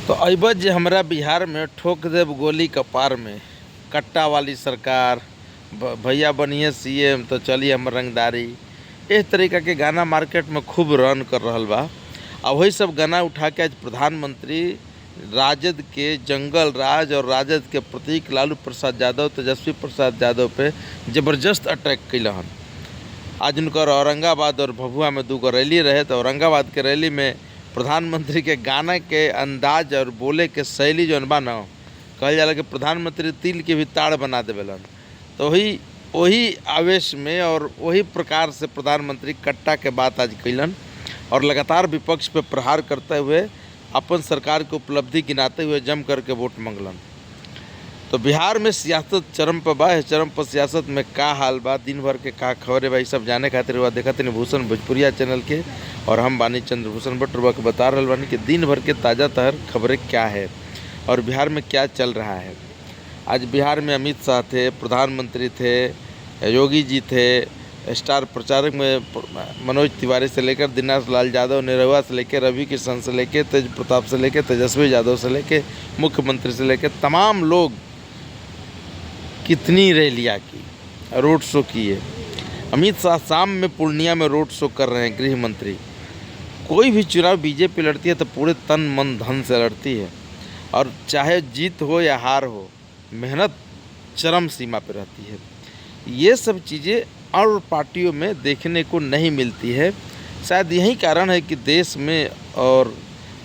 तो अइबा जे हमरा बिहार में ठोक देब गोली कपार में, कट्टा वाली सरकार, भैया बनिए सीएम तो चली हम रंगदारी, इस तरीका के गाना मार्केट में खूब रन कर रहल बा। आ वही सब गाना उठा के आज प्रधानमंत्री राजद के जंगल राज और राजद के प्रतीक लालू प्रसाद यादव, तेजस्वी प्रसाद यादव पे जबरदस्त अटैक कैलन। आज उनकर औरंगाबाद और भभुआ में 2 रैली रहे, तो औरंगाबाद के रैली में प्रधानमंत्री के गाना के अंदाज और बोले के शैली जौन बा न, कहल जाला कि प्रधानमंत्री तिल के भी ताड़ बना देवेलन। तो वही आवेश में और वही प्रकार से प्रधानमंत्री कट्टा के बात आज कैलन और लगातार विपक्ष पे प्रहार करते हुए अपन सरकार की उपलब्धि गिनाते हुए जम करके वोट मांगलन। तो बिहार में सियासत चरम पर बा। चरम पर सियासत में का हाल बा, दिन भर के का खबर है, सब जाने खातिर हुआ देखा तनी भूषण भोजपुरिया चैनल के, और हम बानी चंद्रभूषण भट्ट के बता रहे बानी कि दिन भर के ताज़ा तहर खबरें क्या है और बिहार में क्या चल रहा है। आज बिहार में अमित शाह थे, प्रधानमंत्री थे, योगी जी थे, स्टार प्रचारक में मनोज तिवारी से लेकर दिनेश लाल यादव, निरहुआ से लेकर रवि किशन से लेकर तेज प्रताप से लेकर तेजस्वी यादव से लेकर मुख्यमंत्री से लेकर तमाम लोग कितनी रैलियाँ की, रोड शो किए। अमित शाह शाम में पूर्णिया में रोड शो कर रहे हैं। गृह मंत्री, कोई भी चुनाव बीजेपी लड़ती है तो पूरे तन मन धन से लड़ती है, और चाहे जीत हो या हार हो, मेहनत चरम सीमा पर रहती है। ये सब चीज़ें और पार्टियों में देखने को नहीं मिलती है। शायद यही कारण है कि देश में और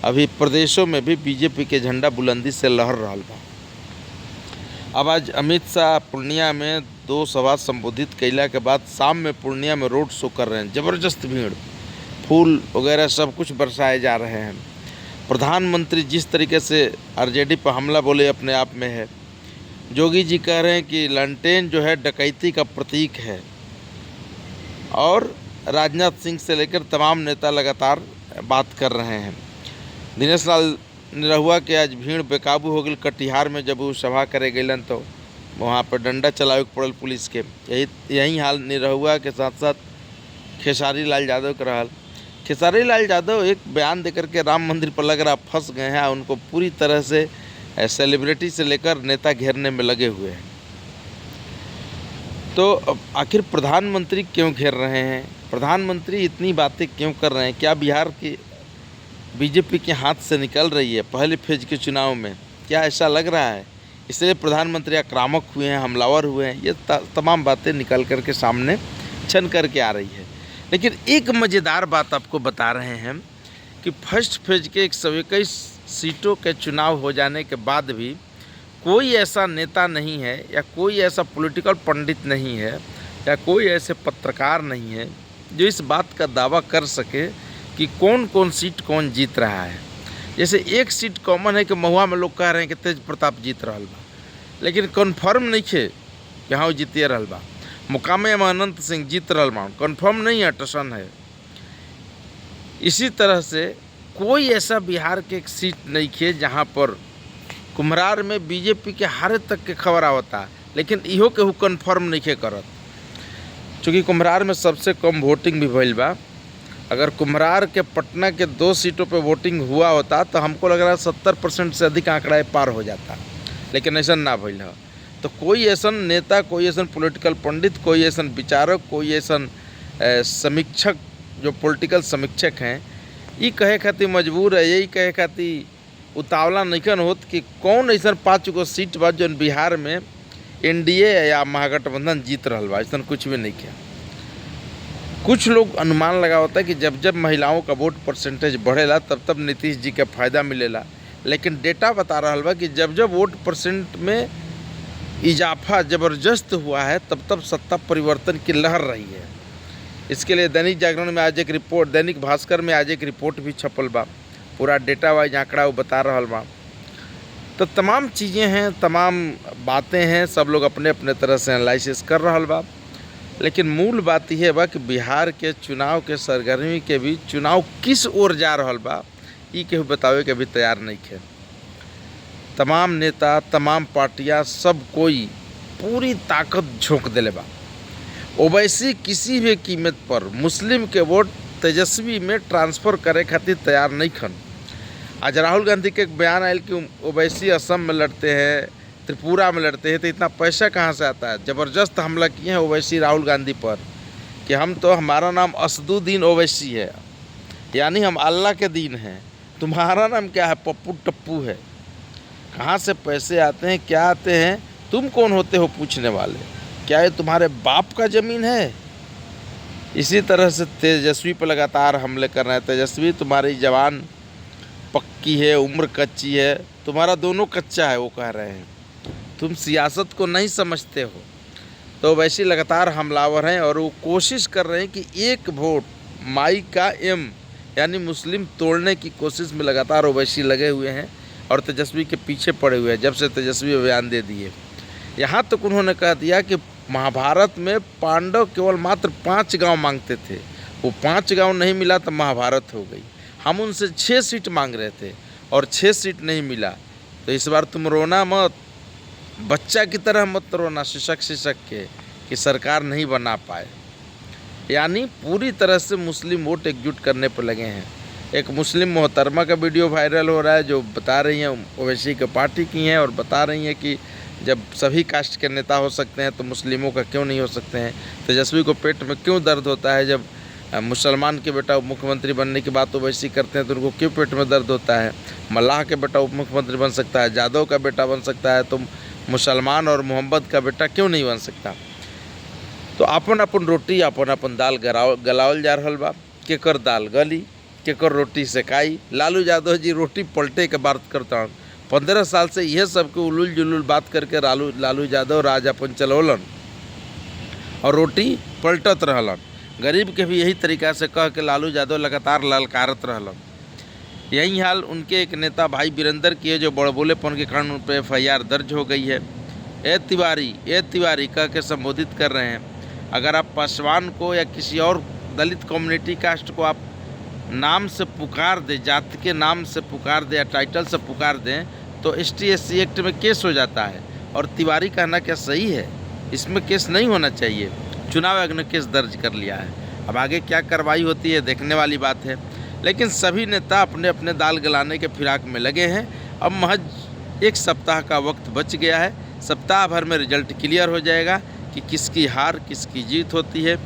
अभी प्रदेशों में भी बीजेपी के झंडा बुलंदी से लहर रहा बा। अब आज अमित शाह पूर्णिया में 2 सभा संबोधित कैला के बाद शाम में पूर्णिया में रोड शो कर रहे हैं। ज़बरदस्त भीड़, फूल वगैरह सब कुछ बरसाए जा रहे हैं। प्रधानमंत्री जिस तरीके से आरजेडी पर हमला बोले अपने आप में है। योगी जी कह रहे हैं कि लंटेन जो है डकैती का प्रतीक है, और राजनाथ सिंह से लेकर तमाम नेता लगातार बात कर रहे हैं। दिनेश लाल निरहुआ के आज भीड़ बेकाबू हो गई कटिहार में, जब वो सभा करे गलन तो वहाँ पर डंडा चलावे के पड़ल पुलिस के। यही हाल निरहुआ के साथ साथ खेसारी लाल यादव का रहा। खेसारी लाल यादव एक बयान देकर के राम मंदिर पर लग रहा फंस गए हैं। उनको पूरी तरह से सेलिब्रिटी से लेकर नेता घेरने में लगे हुए हैं। तो आखिर प्रधानमंत्री क्यों घेर रहे हैं, प्रधानमंत्री इतनी बातें क्यों कर रहे हैं? क्या बिहार की बीजेपी के हाथ से निकल रही है पहले फेज के चुनाव में? क्या ऐसा लग रहा है इसलिए प्रधानमंत्री आक्रामक हुए हैं, हमलावर हुए हैं? ये तमाम बातें निकल कर के सामने छन करके आ रही है। लेकिन एक मज़ेदार बात आपको बता रहे हैं कि फर्स्ट फेज के 121 सीटों के चुनाव हो जाने के बाद भी कोई ऐसा नेता नहीं है या कोई ऐसा पॉलिटिकल पंडित नहीं है या कोई ऐसे पत्रकार नहीं है जो इस बात का दावा कर सके कि कौन कौन सीट कौन जीत रहा है। जैसे एक सीट कॉमन है कि महुआ में लोग कह रहे हैं कि तेज प्रताप जीत रहा बा, लेकिन कन्फर्म नहीं है कि हाँ जीते रहा बा। मुकामे में अनंत सिंह जीत रहा बा, कन्फर्म नहीं है, टसन है। इसी तरह से कोई ऐसा बिहार के एक सीट नहीं है जहाँ पर कुम्हरार में बीजेपी के हारे तक के खबर आवता, लेकिन इहो केहू कन्फर्म नहीं है करत। चूँकि कुम्हरार में सबसे कम वोटिंग भी भइल बा। अगर कुम्हरार के पटना के 2 सीटों पे वोटिंग हुआ होता तो हमको लग रहा है 70% से अधिक आंकड़ा पार हो जाता, लेकिन ऐसा ना भइल है। तो कोई ऐसा नेता, कोई ऐसा पॉलिटिकल पंडित, कोई ऐसा विचारक, कोई ऐसा समीक्षक जो पॉलिटिकल समीक्षक हैं, ये कहे खातिर मजबूर है, यही कहे खातिर उतावला नहीं होत कि कौन ऐसा 5 गो सीट बा जो बिहार में एनडीए या महागठबंधन जीत रहा बा। ऐसा कुछ भी नहीं किया। कुछ लोग अनुमान लगा होता है कि जब जब महिलाओं का वोट परसेंटेज बढ़ेला तब तब नीतीश जी के फायदा मिलेला, लेकिन डेटा बता रहा बा कि जब जब वोट परसेंट में इजाफा ज़बरदस्त हुआ है तब तब सत्ता परिवर्तन की लहर रही है। इसके लिए दैनिक जागरण में आज एक रिपोर्ट, दैनिक भास्कर में आज एक रिपोर्ट भी छपल बा, पूरा डेटा वाइज आंकड़ा वो बता रहा बा। तो तमाम चीज़ें हैं, तमाम बातें हैं, सब लोग अपने अपने तरह से एनालिसिस कर रहा बा। लेकिन मूल बात यह बा कि बिहार के चुनाव के सरगर्मी के भी चुनाव किस ओर जा रहा बा, ये केहू बतावे के भी तैयार नहीं है। तमाम नेता, तमाम पार्टियां, सब कोई पूरी ताकत झोंक दिले बा। ओवैसी किसी भी कीमत पर मुस्लिम के वोट तेजस्वी में ट्रांसफ़र करे खातिर तैयार नहीं खन। आज राहुल गांधी के एक बयान आयल कि ओवैसी असम में लड़ते हैं, त्रिपुरा में लड़ते हैं, तो इतना पैसा कहाँ से आता है। ज़बरदस्त हमला किए हैं ओवैसी राहुल गांधी पर कि हमारा नाम असदुद्दीन ओवैसी है, यानी हम अल्लाह के दीन हैं, तुम्हारा नाम क्या है, पप्पू टप्पू है। कहाँ से पैसे आते हैं, क्या आते हैं, तुम कौन होते हो पूछने वाले? क्या ये तुम्हारे बाप का ज़मीन है? इसी तरह से तेजस्वी पर लगातार हमले कर रहे हैं। तेजस्वी, तुम्हारी जवान पक्की है, उम्र कच्ची है, तुम्हारा दोनों कच्चा है, वो कह रहे हैं। तुम सियासत को नहीं समझते हो। तो वैसे लगातार हमलावर हैं और वो कोशिश कर रहे हैं कि एक वोट माई का एम यानी मुस्लिम तोड़ने की कोशिश में लगातार ओवैसी लगे हुए हैं और तेजस्वी के पीछे पड़े हुए हैं। जब से तेजस्वी बयान दे दिए, यहाँ तक उन्होंने कह दिया कि महाभारत में पांडव केवल मात्र 5 गांव मांगते थे, वो 5 गांव नहीं मिला तो महाभारत हो गई। हम उनसे 6 सीट मांग रहे थे और 6 सीट नहीं मिला। तो इस बार तुम रोना मत, बच्चा की तरह मत रोना शिक्षक के कि सरकार नहीं बना पाए। यानी पूरी तरह से मुस्लिम वोट एकजुट करने पर लगे हैं। एक मुस्लिम मोहतरमा का वीडियो वायरल हो रहा है जो बता रही हैं ओवैसी के पार्टी की हैं और बता रही हैं कि जब सभी कास्ट के नेता हो सकते हैं तो मुस्लिमों का क्यों नहीं हो सकते हैं। तेजस्वी को पेट में क्यों दर्द होता है जब मुसलमान के बेटा उप मुख्यमंत्री बनने की बात ओवैसी करते हैं तो उनको क्यों पेट में दर्द होता है। मल्लाह के बेटा उप मुख्यमंत्री बन सकता है, जादव का बेटा बन सकता है, तो मुसलमान और मोहम्मद का बेटा क्यों नहीं बन सकता। तो अपन अपन रोटी अपन अपन दाल गलावल जा रहल बा। केकर दाल गली, केकर रोटी सेकाई। लालू यादव जी रोटी पलटे के बात करता। 15 साल से यह सबके उलूल जुलूल बात करके लालू यादव राज अपन चलौलन और रोटी पलटत रहलन। गरीब के भी यही तरीका से कह के लालू यादव लगातार ललकारत रहलन। यही हाल उनके एक नेता भाई वीरेंद्र की है जो बड़बोलेपन के कारण उन पर FIR दर्ज हो गई है। ए तिवारी कह के संबोधित कर रहे हैं। अगर आप पासवान को या किसी और दलित कम्युनिटी कास्ट को आप नाम से पुकार दें, जाति के नाम से पुकार दें या टाइटल से पुकार दें तो ST SC एक्ट में केस हो जाता है। और तिवारी कहना क्या सही है? इसमें केस नहीं होना चाहिए। चुनाव आयोग ने केस दर्ज कर लिया है। अब आगे क्या कार्रवाई होती है देखने वाली बात है। लेकिन सभी नेता अपने अपने दाल गलाने के फिराक में लगे हैं। अब महज 1 सप्ताह का वक्त बच गया है। सप्ताह भर में रिजल्ट क्लियर हो जाएगा कि किसकी हार किसकी जीत होती है,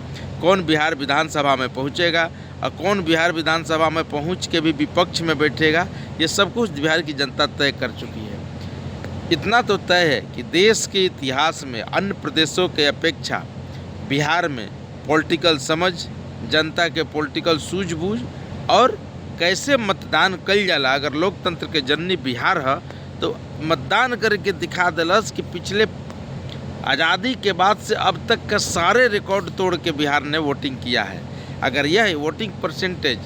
कौन बिहार विधानसभा में पहुंचेगा और कौन बिहार विधानसभा में पहुंच के भी विपक्ष में बैठेगा। ये सब कुछ बिहार की जनता तय कर चुकी है। इतना तो तय है कि देश के इतिहास में अन्य प्रदेशों के अपेक्षा बिहार में पॉलिटिकल समझ, जनता के पॉलिटिकल सूझबूझ और कैसे मतदान कल जाला। अगर लोकतंत्र के जननी बिहार है तो मतदान करके दिखा दिलस कि पिछले आज़ादी के बाद से अब तक का सारे रिकॉर्ड तोड़ के बिहार ने वोटिंग किया है। अगर यह वोटिंग परसेंटेज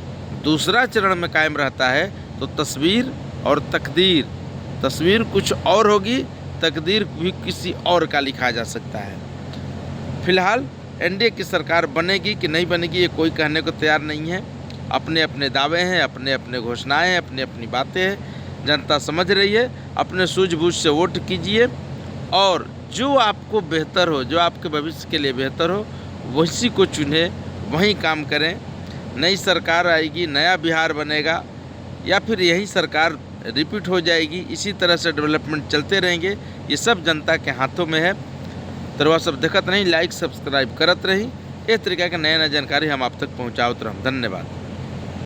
दूसरा चरण में कायम रहता है तो तस्वीर और तस्वीर कुछ और होगी, तकदीर भी किसी और का लिखा जा सकता है। फिलहाल NDA की सरकार बनेगी कि नहीं बनेगी ये कोई कहने को तैयार नहीं है। अपने अपने दावे हैं, अपने अपने घोषणाएं हैं, अपनी अपनी बातें हैं। जनता समझ रही है। अपने सूझबूझ से वोट कीजिए और जो आपको बेहतर हो, जो आपके भविष्य के लिए बेहतर हो, वही को चुने, वहीं काम करें। नई सरकार आएगी, नया बिहार बनेगा या फिर यही सरकार रिपीट हो जाएगी। इसी तरह से डेवलपमेंट चलते रहेंगे। ये सब जनता के हाथों में है। तो वह सब देखत नहीं, लाइक सब्सक्राइब करत रही। इस तरीके के नया नया जानकारी हम आप तक पहुँचाते रहम। धन्यवाद।